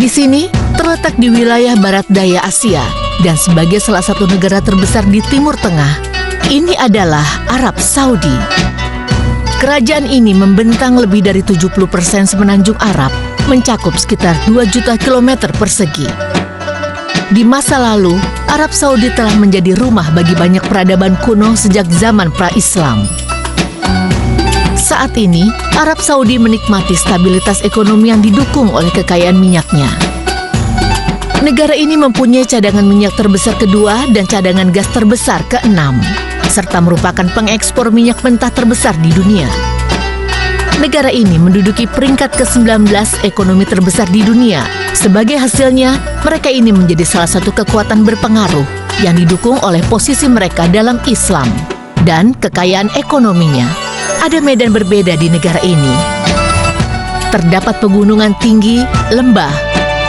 Di sini terletak di wilayah barat daya Asia dan sebagai salah satu negara terbesar di Timur Tengah. Ini adalah Arab Saudi. Kerajaan ini membentang lebih dari 70% semenanjung Arab, mencakup sekitar 2 juta kilometer persegi. Di masa lalu, Arab Saudi telah menjadi rumah bagi banyak peradaban kuno sejak zaman pra-Islam. Saat ini, Arab Saudi menikmati stabilitas ekonomi yang didukung oleh kekayaan minyaknya. Negara ini mempunyai cadangan minyak terbesar kedua dan cadangan gas terbesar ke-6, serta merupakan pengekspor minyak mentah terbesar di dunia. Negara ini menduduki peringkat ke-19 ekonomi terbesar di dunia. Sebagai hasilnya, mereka ini menjadi salah satu kekuatan berpengaruh yang didukung oleh posisi mereka dalam Islam dan kekayaan ekonominya. Ada medan berbeda di negara ini. Terdapat pegunungan tinggi, lembah,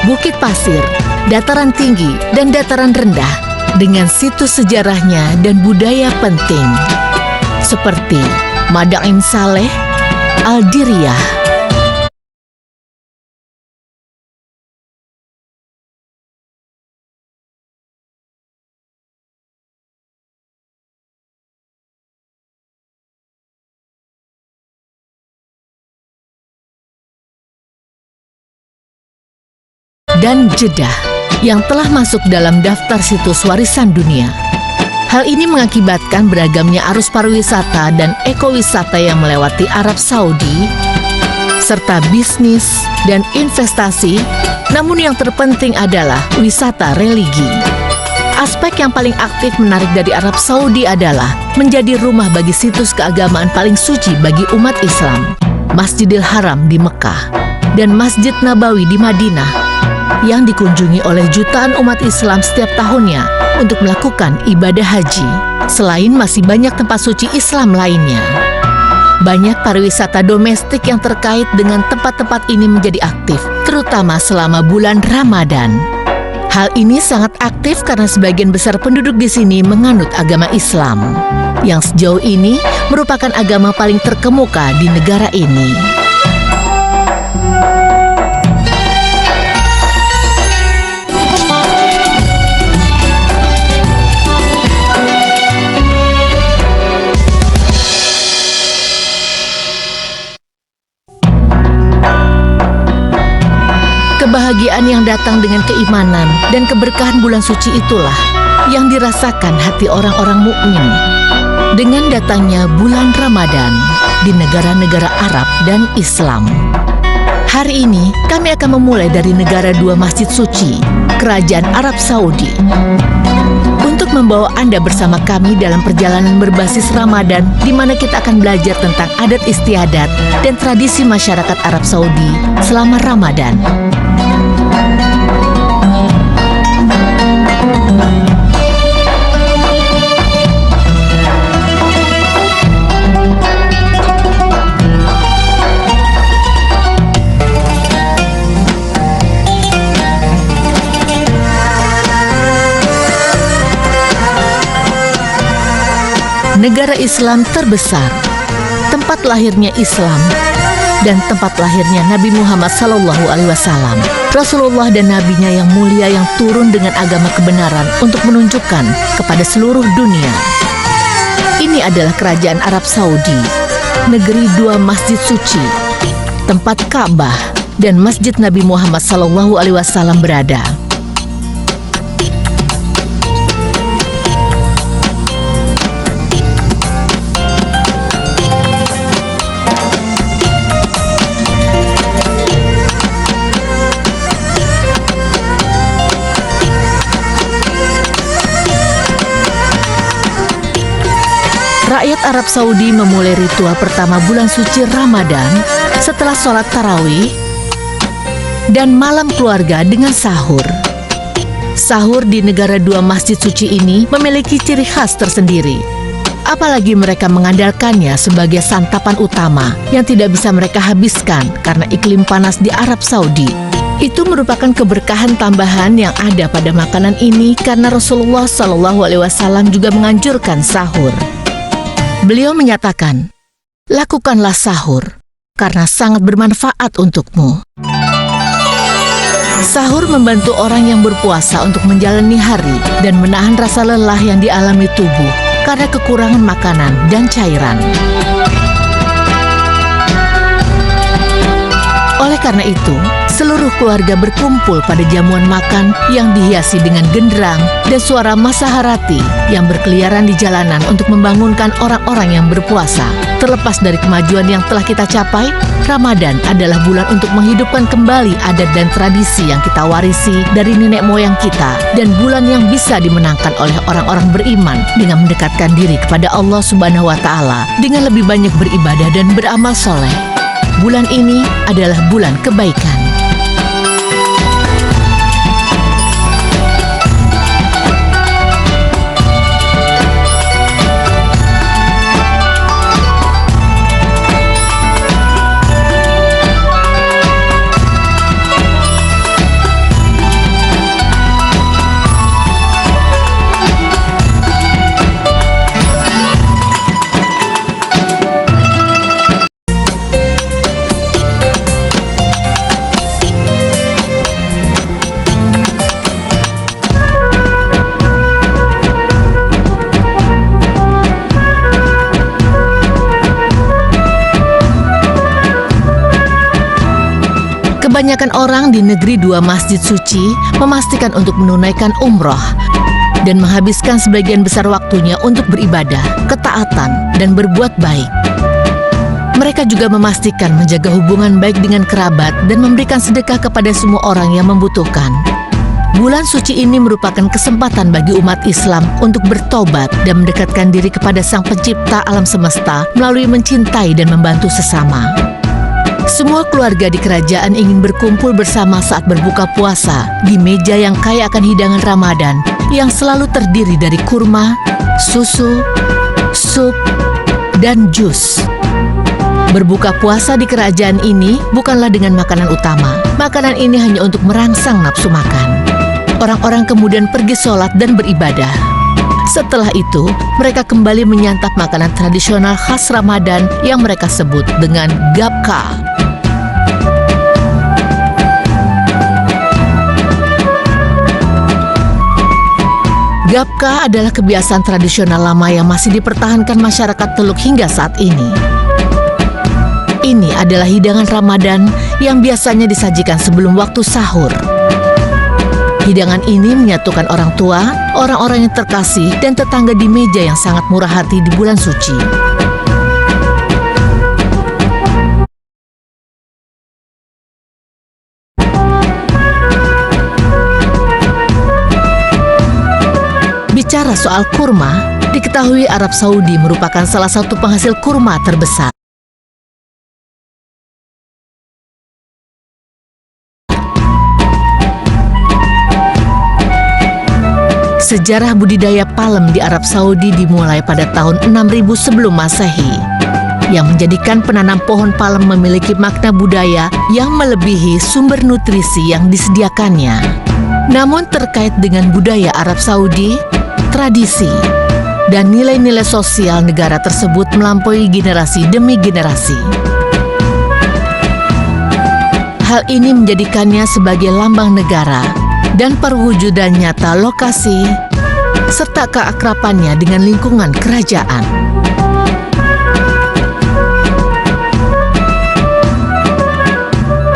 bukit pasir, dataran tinggi, dan dataran rendah dengan situs sejarahnya dan budaya penting seperti Madain Saleh, Al-Diriyah. Dan Jeddah yang telah masuk dalam daftar situs warisan dunia. Hal ini mengakibatkan beragamnya arus pariwisata dan ekowisata yang melewati Arab Saudi, serta bisnis dan investasi, namun yang terpenting adalah wisata religi. Aspek yang paling aktif menarik dari Arab Saudi adalah menjadi rumah bagi situs keagamaan paling suci bagi umat Islam, Masjidil Haram di Mekah dan Masjid Nabawi di Madinah, yang dikunjungi oleh jutaan umat Islam setiap tahunnya untuk melakukan ibadah haji. Selain masih banyak tempat suci Islam lainnya, banyak pariwisata domestik yang terkait dengan tempat-tempat ini menjadi aktif, terutama selama bulan Ramadan. Hal ini sangat aktif karena sebagian besar penduduk di sini menganut agama Islam, yang sejauh ini merupakan agama paling terkemuka di negara ini. Kebahagiaan yang datang dengan keimanan dan keberkahan bulan suci itulah yang dirasakan hati orang-orang mukmin dengan datangnya bulan Ramadan di negara-negara Arab dan Islam. Hari ini kami akan memulai dari negara dua masjid suci, Kerajaan Arab Saudi, untuk membawa Anda bersama kami dalam perjalanan berbasis Ramadan, di mana kita akan belajar tentang adat istiadat dan tradisi masyarakat Arab Saudi selama Ramadan. Negara Islam terbesar, tempat lahirnya Islam, dan tempat lahirnya Nabi Muhammad SAW. Rasulullah dan Nabinya yang mulia yang turun dengan agama kebenaran untuk menunjukkan kepada seluruh dunia. Ini adalah Kerajaan Arab Saudi, negeri dua masjid suci, tempat Ka'bah dan Masjid Nabi Muhammad SAW berada. Rakyat Arab Saudi memulai ritual pertama bulan suci Ramadan setelah sholat tarawih dan malam keluarga dengan sahur. Sahur di negara dua masjid suci ini memiliki ciri khas tersendiri. Apalagi mereka mengandalkannya sebagai santapan utama yang tidak bisa mereka habiskan karena iklim panas di Arab Saudi. Itu merupakan keberkahan tambahan yang ada pada makanan ini karena Rasulullah SAW juga menganjurkan sahur. Beliau menyatakan, "Lakukanlah sahur, karena sangat bermanfaat untukmu." Sahur membantu orang yang berpuasa untuk menjalani hari dan menahan rasa lelah yang dialami tubuh karena kekurangan makanan dan cairan. Oleh karena itu, seluruh keluarga berkumpul pada jamuan makan yang dihiasi dengan genderang dan suara masaharati yang berkeliaran di jalanan untuk membangunkan orang-orang yang berpuasa. Terlepas dari kemajuan yang telah kita capai, Ramadan adalah bulan untuk menghidupkan kembali adat dan tradisi yang kita warisi dari nenek moyang kita, dan bulan yang bisa dimenangkan oleh orang-orang beriman dengan mendekatkan diri kepada Allah Subhanahu wa Ta'ala dengan lebih banyak beribadah dan beramal soleh. Bulan ini adalah bulan kebaikan. Kebanyakan orang di negeri dua masjid suci memastikan untuk menunaikan umroh dan menghabiskan sebagian besar waktunya untuk beribadah, ketaatan, dan berbuat baik. Mereka juga memastikan menjaga hubungan baik dengan kerabat dan memberikan sedekah kepada semua orang yang membutuhkan. Bulan suci ini merupakan kesempatan bagi umat Islam untuk bertobat dan mendekatkan diri kepada Sang Pencipta alam semesta melalui mencintai dan membantu sesama. Semua keluarga di kerajaan ingin berkumpul bersama saat berbuka puasa di meja yang kaya akan hidangan Ramadan yang selalu terdiri dari kurma, susu, sup, dan jus. Berbuka puasa di kerajaan ini bukanlah dengan makanan utama. Makanan ini hanya untuk merangsang nafsu makan. Orang-orang kemudian pergi sholat dan beribadah. Setelah itu, mereka kembali menyantap makanan tradisional khas Ramadan yang mereka sebut dengan gabka. Gabka adalah kebiasaan tradisional lama yang masih dipertahankan masyarakat Teluk hingga saat ini. Ini adalah hidangan Ramadan yang biasanya disajikan sebelum waktu sahur. Hidangan ini menyatukan orang tua, orang-orang yang terkasih, dan tetangga di meja yang sangat murah hati di bulan suci. Bicara soal kurma, diketahui Arab Saudi merupakan salah satu penghasil kurma terbesar. Sejarah budidaya palem di Arab Saudi dimulai pada tahun 6000 sebelum Masehi, yang menjadikan penanam pohon palem memiliki makna budaya yang melebihi sumber nutrisi yang disediakannya. Namun terkait dengan budaya Arab Saudi, tradisi, dan nilai-nilai sosial negara tersebut melampaui generasi demi generasi. Hal ini menjadikannya sebagai lambang negara dan perwujudan nyata lokasi serta keakrabannya dengan lingkungan kerajaan.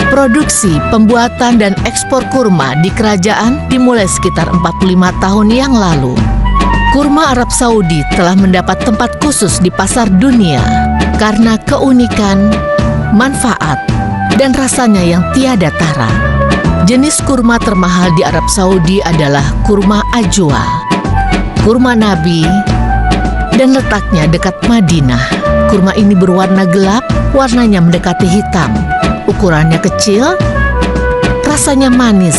Produksi, pembuatan, dan ekspor kurma di kerajaan dimulai sekitar 45 tahun yang lalu. Kurma Arab Saudi telah mendapat tempat khusus di pasar dunia karena keunikan, manfaat, dan rasanya yang tiada tara. Jenis kurma termahal di Arab Saudi adalah kurma ajwa, kurma Nabi, dan letaknya dekat Madinah. Kurma ini berwarna gelap, warnanya mendekati hitam, ukurannya kecil, rasanya manis,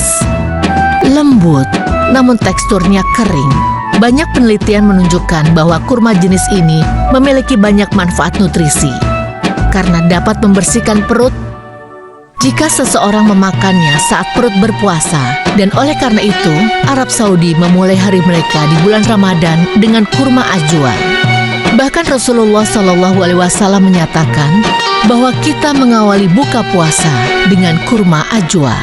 lembut, namun teksturnya kering. Banyak penelitian menunjukkan bahwa kurma jenis ini memiliki banyak manfaat nutrisi karena dapat membersihkan perut jika seseorang memakannya saat perut berpuasa. Dan oleh karena itu, Arab Saudi memulai hari mereka di bulan Ramadan dengan kurma ajwa. Bahkan Rasulullah SAW menyatakan bahwa kita mengawali buka puasa dengan kurma ajwa.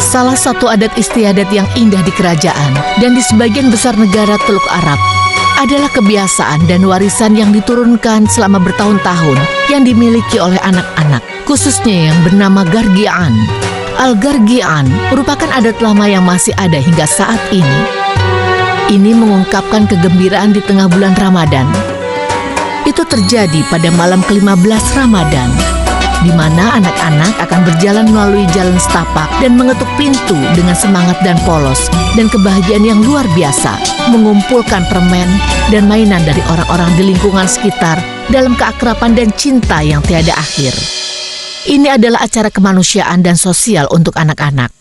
Salah satu adat istiadat yang indah di kerajaan dan di sebagian besar negara Teluk Arab adalah kebiasaan dan warisan yang diturunkan selama bertahun-tahun yang dimiliki oleh anak-anak, khususnya yang bernama Gargian. Al-Gargian merupakan adat lama yang masih ada hingga saat ini. Ini mengungkapkan kegembiraan di tengah bulan Ramadan. Itu terjadi pada malam ke-15 Ramadan, di mana anak-anak akan berjalan melalui jalan setapak dan mengetuk pintu dengan semangat dan polos dan kebahagiaan yang luar biasa, mengumpulkan permen dan mainan dari orang-orang di lingkungan sekitar dalam keakraban dan cinta yang tiada akhir. Ini adalah acara kemanusiaan dan sosial untuk anak-anak.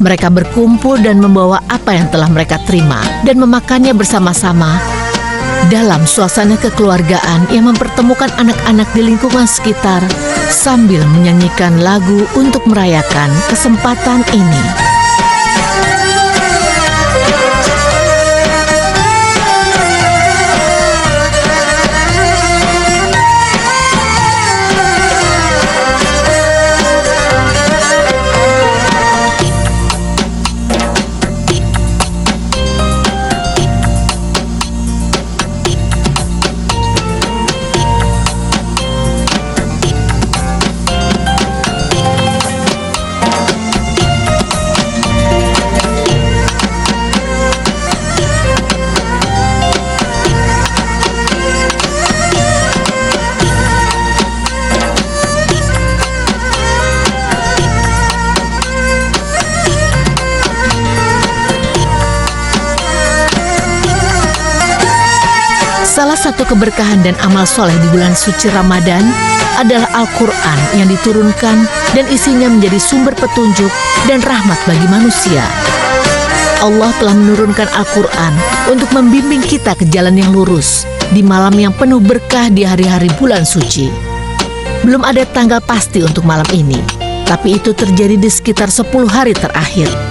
Mereka berkumpul dan membawa apa yang telah mereka terima dan memakannya bersama-sama dalam suasana kekeluargaan yang mempertemukan anak-anak di lingkungan sekitar sambil menyanyikan lagu untuk merayakan kesempatan ini. Salah satu keberkahan dan amal soleh di bulan suci Ramadan adalah Al-Quran yang diturunkan dan isinya menjadi sumber petunjuk dan rahmat bagi manusia. Allah telah menurunkan Al-Quran untuk membimbing kita ke jalan yang lurus di malam yang penuh berkah di hari-hari bulan suci. Belum ada tanggal pasti untuk malam ini, tapi itu terjadi di sekitar 10 hari terakhir.